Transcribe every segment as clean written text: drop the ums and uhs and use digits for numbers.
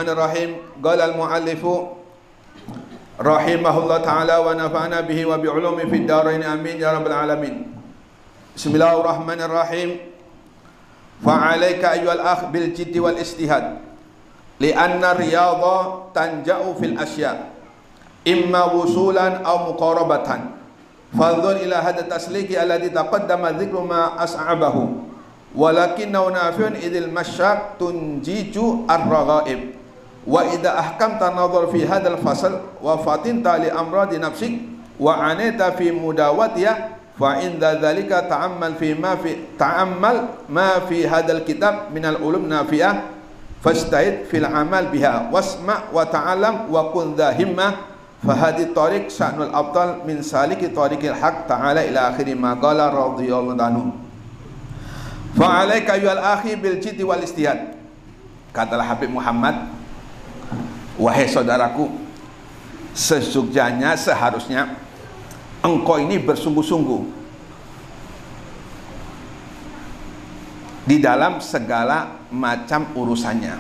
Bismillahirrahmanirrahim. Qala al-muallifu rahimahullah ta'ala wa nafa'ana bihi wa bi'ulumi fid dharain amin ya rabbal alamin. Bismillahirrahmanirrahim. Fa'alaika ayyuhal akh bil jiddi wal istihad. Li'anna riyadha tanja'u fil asya' imma wusulan aw muqarabatan. Fadhur ila hadha tasliki alladhi taqaddama dhikru ma as'abahu. Walakinnahu nafi'un idil masyaq tunjiju ar-raghaib wa idza ahkamta nadhar fi hadzal fasl wa fatinta li amradi nafsik wa anita fi mudawatiha fa inda dzalika ta'ammal ma fi hadzal kitab min al-ulum nafi'ah fastahid fil amal biha wasma' wa ta'allam wa kun dha himmah fa hadhi tariq sa'nul abtal min saliki tariqil haq ta'ala ila akhir ma qala radhiyallahu anhu. Fa'alaika ayyuhal akhi bil jiddi wal istihad. Katalah Habib Muhammad, wahai saudaraku, sesugjanya seharusnya engkau ini bersungguh-sungguh di dalam segala macam urusannya.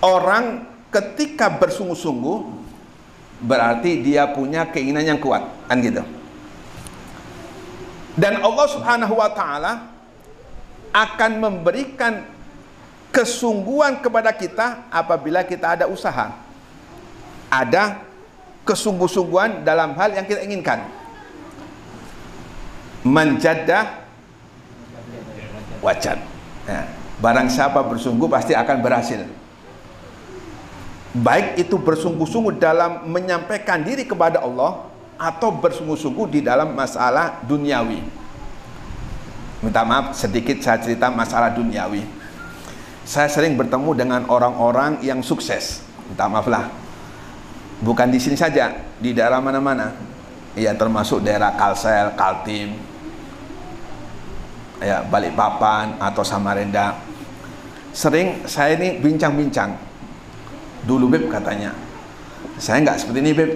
Orang ketika bersungguh-sungguh berarti dia punya keinginan yang kuat, kan gitu. Dan Allah Subhanahu wa taala akan memberikan kesungguhan kepada kita apabila kita ada usaha. Ada kesungguh-sungguhan dalam hal yang kita inginkan. Manjaddah wajad. Nah, barang siapa bersungguh pasti akan berhasil. Baik itu bersungguh-sungguh dalam menyampaikan diri kepada Allah atau bersungguh-sungguh di dalam masalah duniawi. Minta maaf sedikit saya cerita masalah duniawi. Saya sering bertemu dengan orang-orang yang sukses. Minta maaf lah. Bukan di sini saja, di daerah mana-mana. Ya termasuk daerah Kalsel, Kaltim, ya Balikpapan atau Samarinda. Sering saya ini bincang-bincang. Dulu Beb katanya, saya nggak seperti ini Beb.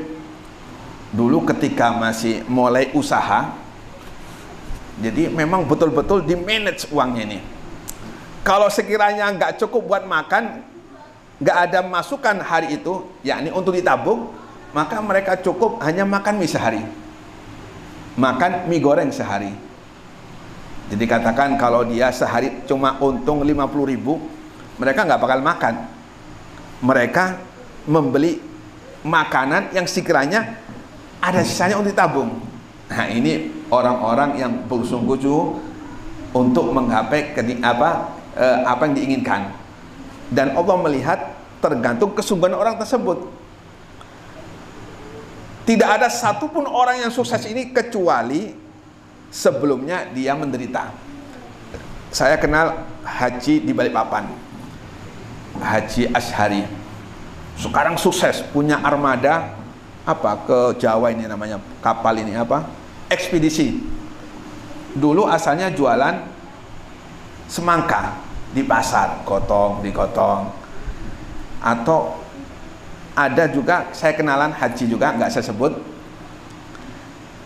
Dulu ketika masih mulai usaha, jadi memang betul-betul di manage uangnya ini. Kalau sekiranya nggak cukup buat makan, nggak ada masukan hari itu, yakni untuk ditabung, maka mereka cukup hanya makan mie sehari, makan mie goreng sehari. Jadi katakan kalau dia sehari cuma untung 50.000, mereka nggak bakal makan. Mereka membeli makanan yang sekiranya ada sisanya untuk ditabung. Nah ini orang-orang yang bersungguh-sungguh untuk menggapai apa yang diinginkan. Dan Allah melihat tergantung kesungguhan orang tersebut. Tidak ada satupun orang yang sukses ini kecuali sebelumnya dia menderita. Saya kenal haji di Balikpapan, Haji Ashari. Sekarang sukses, punya armada ke Jawa ini namanya kapal ini ekspedisi. Dulu asalnya jualan semangka di pasar, digotong. Atau ada juga saya kenalan haji juga, nggak saya sebut.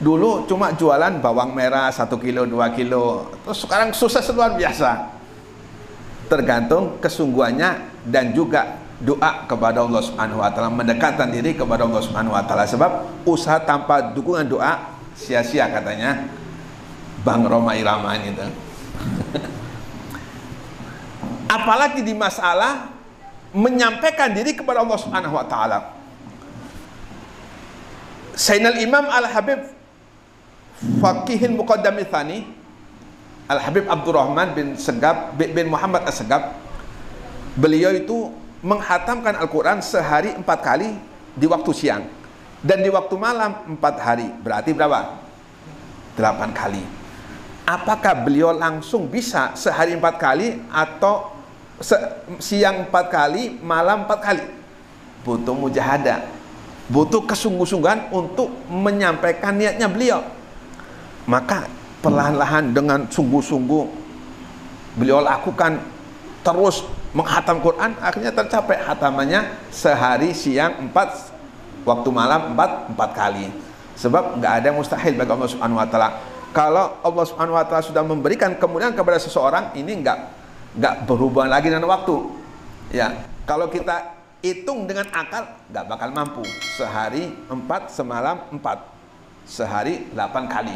Dulu cuma jualan bawang merah 1 kilo, 2 kilo. Terus sekarang sukses luar biasa. Tergantung kesungguhannya dan juga doa kepada Allah Subhanahu wa taala, mendekatkan diri kepada Allah Subhanahu wa taala. Sebab usaha tanpa dukungan doa sia-sia katanya Bang Roma Irama itu. Apalagi di masalah menyampaikan diri kepada Allah Subhanahu wa taala. Sayyidina Imam Al-Habib Faqihil Muqaddami Tsani Al-Habib Abdurrahman bin Muhammad As-Segab, beliau itu menghatamkan Al-Quran sehari 4 kali di waktu siang, dan di waktu malam 4 hari. Berarti berapa? 8 kali. Apakah beliau langsung bisa sehari 4 kali atau siang 4 kali, malam 4 kali? Butuh mujahadah, butuh kesungguh-sungguhan untuk menyampaikan niatnya beliau. Maka perlahan-lahan dengan sungguh-sungguh beliau lakukan, terus menghatam Quran, akhirnya tercapai hatamannya sehari siang 4, waktu malam 4 kali. Sebab nggak ada yang mustahil bagi Allah Subhanahu wa taala. Kalau Allah Subhanahu wa taala sudah memberikan kemuliaan kepada seseorang, ini enggak berhubungan lagi dengan waktu. Ya, kalau kita hitung dengan akal enggak bakal mampu. Sehari 4, semalam 4. Sehari 8 kali.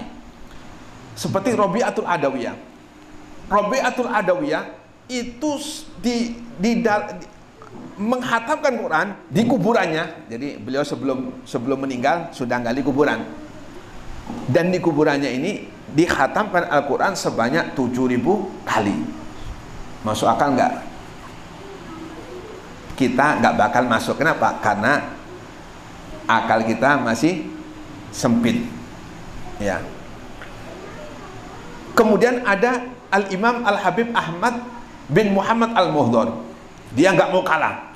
Seperti Rabi'atul Adawiyah. Rabi'atul Adawiyah itu menghatamkan Quran di kuburannya. Jadi beliau sebelum meninggal sudah gali kuburan. Dan di kuburannya ini dikhatamkan Al-Quran sebanyak 7.000 kali. Masuk akal enggak? Kita enggak bakal masuk. Kenapa? Karena akal kita masih sempit. Ya. Kemudian ada Al-Imam Al-Habib Ahmad bin Muhammad Al-Muhdhar. Dia enggak mau kalah.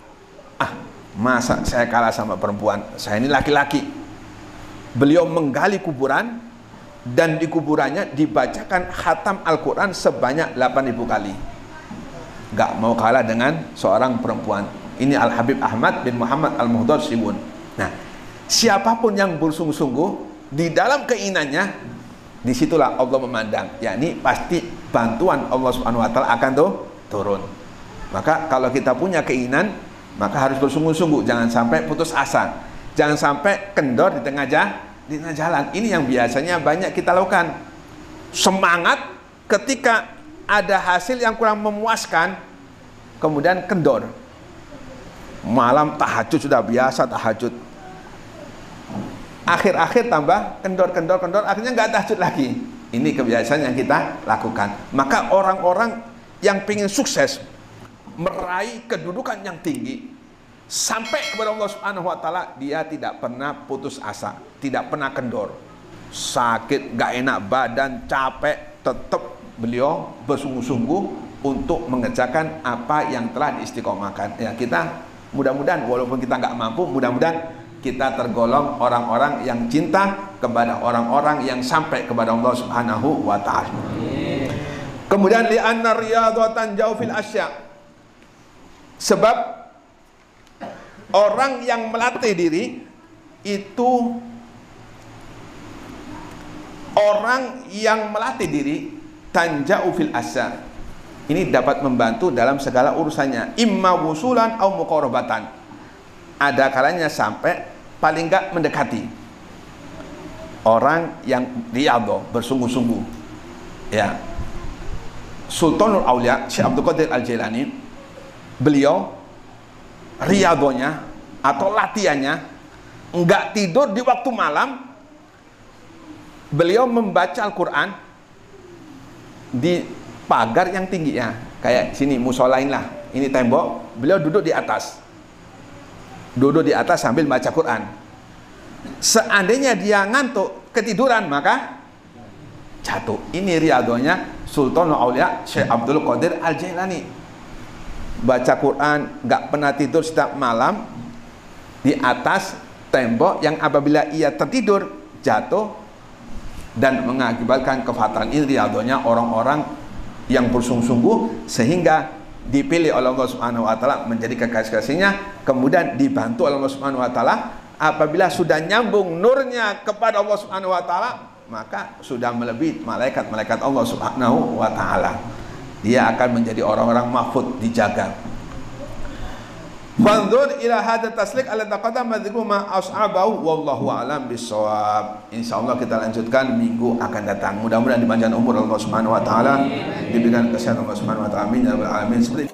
Masa saya kalah sama perempuan? Saya ini laki-laki. Beliau menggali kuburan dan di kuburannya dibacakan khatam Al-Quran sebanyak 8.000 kali. Gak mau kalah dengan seorang perempuan. Ini Al-Habib Ahmad bin Muhammad Al-Muhdhar Siwun. Nah, siapapun yang bersungguh-sungguh di dalam keinginannya, disitulah Allah memandang. Yakni pasti bantuan Allah Subhanahu wa taala akan turun. Maka kalau kita punya keinginan, maka harus bersungguh-sungguh, jangan sampai putus asa. Jangan sampai kendor di tengah jalan. Ini yang biasanya banyak kita lakukan. Semangat ketika ada hasil yang kurang memuaskan, kemudian kendor. Malam tahajud sudah biasa tahajud. Akhir-akhir tambah kendor, akhirnya nggak tahajud lagi. Ini kebiasaan yang kita lakukan. Maka orang-orang yang ingin sukses, meraih kedudukan yang tinggi, sampai kepada Allah Subhanahu wa taala, dia tidak pernah putus asa, tidak pernah kendor. Sakit, gak enak badan, capek, tetap beliau bersungguh-sungguh untuk mengerjakan apa yang telah diistiqomahkan. Ya, kita mudah-mudahan walaupun kita nggak mampu, mudah-mudahan kita tergolong orang-orang yang cinta kepada orang-orang yang sampai kepada Allah Subhanahu wa taala. Kemudian li'anna riyadatan jauh fil asya. Sebab orang yang melatih diri itu, orang yang melatih diri tanja'u fil asya, ini dapat membantu dalam segala urusannya, imma wusulan au muqarabatan. Ada kalanya sampai paling enggak mendekati. Orang yang riyadhah bersungguh-sungguh. Ya. Sultanul Aulia Syekh Abdul Qadir Al-Jailani, beliau riyadhahnya atau latihannya enggak tidur di waktu malam. Beliau membaca Al-Quran di pagar yang tinggi ya, kayak sini musolain lah, ini tembok, beliau duduk di atas sambil baca Quran. Seandainya dia ngantuk ketiduran, maka jatuh. Ini riyadhahnya Sultanul Aulia Syekh Abdul Qadir Al-Jailani. Baca Quran, nggak pernah tidur setiap malam di atas tembok yang apabila ia tertidur jatuh dan mengakibatkan kefatalan. Ini riyadhahnya orang-orang yang bersungguh-sungguh sehingga dipilih oleh Allah Subhanahu wa taala menjadi kekasih-kasihnya, kemudian dibantu oleh Allah Subhanahu wa taala. Apabila sudah nyambung nurnya kepada Allah Subhanahu wa taala, maka sudah melebihi malaikat-malaikat Allah Subhanahu wa taala. Dia akan menjadi orang-orang mahfud, dijaga. Fanzur ila hadha taslik ala taqaddama dzikru ma as'abahu wallahu a'lam bissawab. Insyaallah kita lanjutkan minggu akan datang. Mudah-mudahan dipanjangkan umur Allah Subhanahu wa taala, diberikan kesehatan Allah Subhanahu wa taala. Amin ya rabbal alamin. Seperti